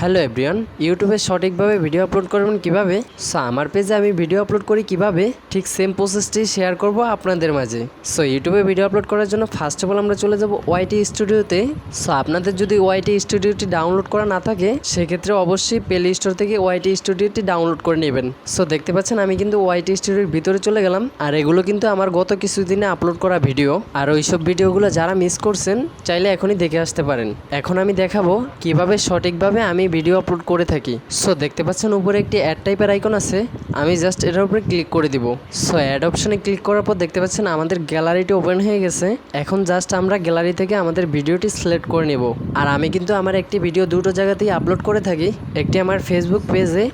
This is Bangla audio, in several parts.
হ্যালো এভরিওয়ান, ইউটিউবে সঠিকভাবে ভিডিও আপলোড করবেন কিভাবে। সো আমার পেজে আমি ভিডিও আপলোড করি কিভাবে, ঠিক সেম প্রসেসটি শেয়ার করব আপনাদের মাঝে। সো ইউটিউবে ভিডিও আপলোড করার জন্য ফার্স্ট অফ অল আমরা চলে যাব ওয়াইটি স্টুডিওতে। সো আপনাদের যদি ওয়াইটি স্টুডিওটি ডাউনলোড করা না থাকে সেক্ষেত্রে অবশ্যই প্লে স্টোর থেকে ওয়াইটি স্টুডিওটি ডাউনলোড করে নেবেন। সো দেখতে পাচ্ছেন আমি কিন্তু ওয়াইটি স্টুডিওর ভিতরে চলে গেলাম, আর এগুলো কিন্তু আমার গত কিছুদিনে আপলোড করা ভিডিও। আর ওইসব ভিডিওগুলো যারা মিস করছেন চাইলে এখনই দেখে আসতে পারেন। এখন আমি দেখাবো কিভাবে সঠিকভাবে আমি ভিডিও আপলোড করে থাকি। সো দেখতে পাচ্ছেন উপরে একটি অ্যাড টাইপের আইকন আছে, আমি জাস্ট এটার উপরে ক্লিক করে দিব। সো অ্যাড অপশনে ক্লিক করার পর দেখতে পাচ্ছেন আমাদের গ্যালারিটি ওপেন হয়ে গেছে। এখন জাস্ট আমরা গ্যালারি থেকে আমাদের ভিডিওটি সিলেক্ট করে নেব। আর আমি কিন্তু আমার একটি ভিডিও দুটো জায়গাতেই আপলোড করে থাকি, একটি আমার ফেসবুক পেজে,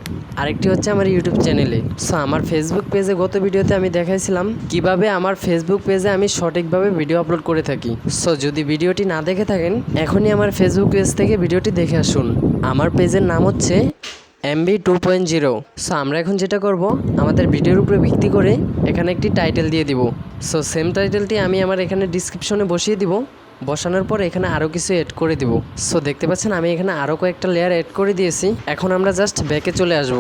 আরেকটি হচ্ছে আমার ইউটিউব চ্যানেলে। সো আমার ফেসবুক পেজে গত ভিডিওতে আমি দেখাইছিলাম কিভাবে আমার ফেসবুক পেজে আমি সঠিকভাবে ভিডিও আপলোড করে থাকি। সো যদি ভিডিওটি না দেখে থাকেন এখনই আমার ফেসবুক পেজ থেকে ভিডিওটি দেখে আসুন। আমার পেজের নাম হচ্ছে MB 2.0। সো আমরা এখন যেটা করব, আমাদের ভিডিওর উপরে ভিত্তি করে এখানে একটি টাইটেল দিয়ে দিব। সো সেম টাইটেলটি আমি আমার এখানে ডিসক্রিপশনে বসিয়ে দিব। বসানোর পর এখানে আরও কিছু অ্যাড করে দিব। সো দেখতে পাচ্ছেন আমি এখানে আরও কয়েকটা লেয়ার অ্যাড করে দিয়েছি। এখন আমরা জাস্ট ব্যাকে চলে আসব।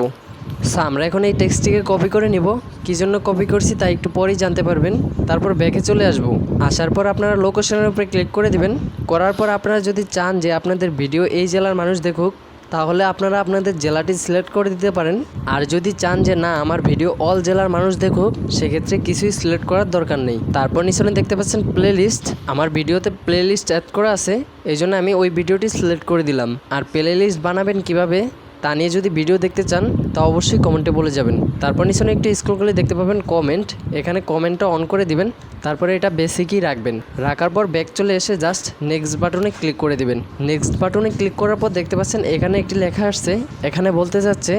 সো আমরা এখন এই টেক্সটটিকে কপি করে নিব। কী জন্য কপি করছি তা একটু পরেই জানতে পারবেন। তারপর ব্যাকে চলে আসব। আসার পর আপনারা লোকেশনের উপরে ক্লিক করে দিবেন। করার পর আপনারা যদি চান যে আপনাদের ভিডিও এই জেলার মানুষ দেখুক তাহলে আপনারা আপনাদের জেলাটি সিলেক্ট করে দিতে পারেন। আর যদি চান যে না আমার ভিডিও অল জেলার মানুষ দেখুক সেক্ষেত্রে কিছুই সিলেক্ট করার দরকার নেই। তারপর নিচনে দেখতে পাচ্ছেন প্লে লিস্ট, আমার ভিডিওতে প্লে লিস্ট অ্যাড করা আছে, এই জন্য আমি ওই ভিডিওটি সিলেক্ট করে দিলাম। আর প্লে লিস্ট বানাবেন কীভাবে তা নিয়ে যদি ভিডিও দেখতে চান তা অবশ্যই কমেন্টে বলে যাবেন। তারপর নিচনে একটু স্ক্রল করলে দেখতে পাবেন কমেন্ট, এখানে কমেন্টটা অন করে দিবেন। তারপরে এটা বেসিকই রাখবেন। রাখার পর ব্যাক চলে এসে জাস্ট নেক্সট বাটনে ক্লিক করে দিবেন। নেক্সট বাটনে ক্লিক করার পর দেখতে পাচ্ছেন এখানে একটি লেখা আসছে, এখানে বলতে যাচ্ছে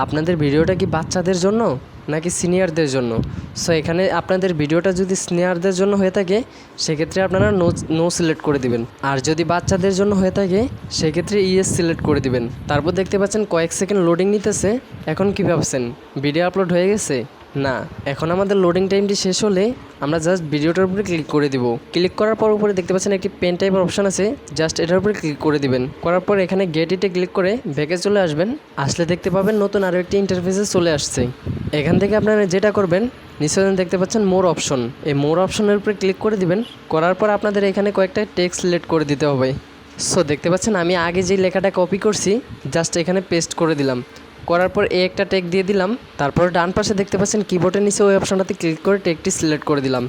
আপনাদের ভিডিওটা কি বাচ্চাদের জন্য নাকি সিনিয়রদের জন্য। সো এখানে আপনাদের ভিডিওটা যদি সিনিয়রদের জন্য হয়ে থাকে সেক্ষেত্রে আপনারা নো সিলেক্ট করে দিবেন, আর যদি বাচ্চাদের জন্য হয়ে থাকে সেক্ষেত্রে ইয়েস সিলেক্ট করে দিবেন। তারপর দেখতে পাচ্ছেন কয়েক সেকেন্ড লোডিং নিতেছে। এখন কী ভাবছেন ভিডিও আপলোড হয়ে গেছে? না, এখন আমাদের লোডিং টাইমটি শেষ হলে আমরা জাস্ট ভিডিওটার উপরে ক্লিক করে দিব। ক্লিক করার পর উপরে দেখতে পাচ্ছেন একটি পেন টাইপের অপশান আছে, জাস্ট এটার উপরে ক্লিক করে দিবেন। করার পর এখানে গেট ইটে ক্লিক করে ব্যাকে চলে আসবেন। আসলে দেখতে পাবেন নতুন আরও একটি ইন্টারফেসে চলে আসছে। এখান থেকে আপনারা যেটা করবেন নিচে দেখতে পাচ্ছেন মোর অপশন, এই মোর অপশনের উপরে ক্লিক করে দিবেন। করার পর আপনাদের এখানে কয়েকটা টেক্সট সিলেক্ট করে দিতে হবে। সো দেখতে পাচ্ছেন আমি আগে যে লেখাটা কপি করছি জাস্ট এখানে পেস্ট করে দিলাম। করার পর একটা টেক দিয়ে দিলাম। তারপর ডান পাশে দেখতে পাচ্ছেন কিবোর্ডের নিচে ওই অপশনটাতে ক্লিক করে টেকটি সিলেক্ট করে দিলাম।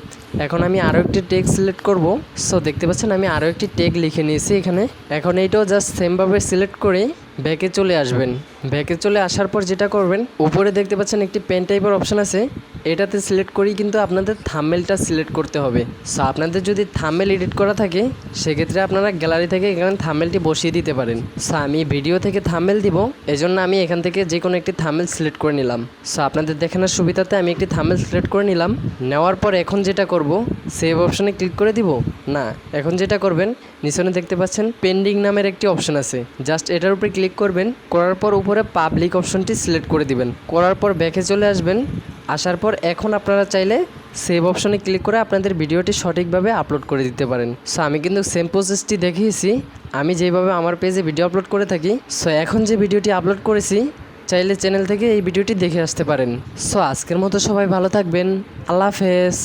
এখন আমি আরও একটি টেক সিলেক্ট করব। সো দেখতে পাচ্ছেন আমি আরও একটি টেক লিখে নিয়েছি এখানে। এখন এইটাও জাস্ট সেমভাবে সিলেক্ট করে ব্যাকে চলে আসবেন। ব্যাকে চলে আসার পর যেটা করবেন উপরে দেখতে পাচ্ছেন একটি পেন টাইপের অপশান আছে, এটাতে সিলেক্ট করেই কিন্তু আপনাদের থাম্বনেলটা সিলেক্ট করতে হবে। সো আপনাদের যদি থাম্বনেল এডিট করা থাকে সেক্ষেত্রে আপনারা গ্যালারি থেকে এখানে থাম্বনেলটি বসিয়ে দিতে পারেন। সো আমি ভিডিও থেকে থাম্বনেল দিব, এজন্য আমি এখান থেকে যে কোনো একটি থাম্বনেল সিলেক্ট করে নিলাম। সো আপনাদের দেখানোর সুবিধাতে আমি একটি থাম্বনেল সিলেক্ট করে নিলাম। নেওয়ার পর এখন যেটা করব সেভ অপশানে ক্লিক করে দিব। না, এখন যেটা করবেন নিচনে দেখতে পাচ্ছেন পেন্ডিং নামের একটি অপশান আছে, জাস্ট এটার উপরে ক্লিক করবেন। করার পর উপরে পাবলিক অপশনটি সিলেক্ট করে দিবেন। করার পর ব্যাকে চলে আসবেন। আসার পর এখন আপনারা চাইলে সেভ অপশনে ক্লিক করে আপনাদের ভিডিওটি সঠিকভাবে আপলোড করে দিতে পারেন। সো আমি কিন্তু সেম প্রসেসটি দেখিয়েছি আমি যেভাবে আমার পেজে ভিডিও আপলোড করে থাকি। সো এখন যে ভিডিওটি আপলোড করেছি চাইলে চ্যানেল থেকে এই ভিডিওটি দেখে আসতে পারেন। সো আজকের মতো সবাই ভালো থাকবেন, আল্লাহ হাফেজ।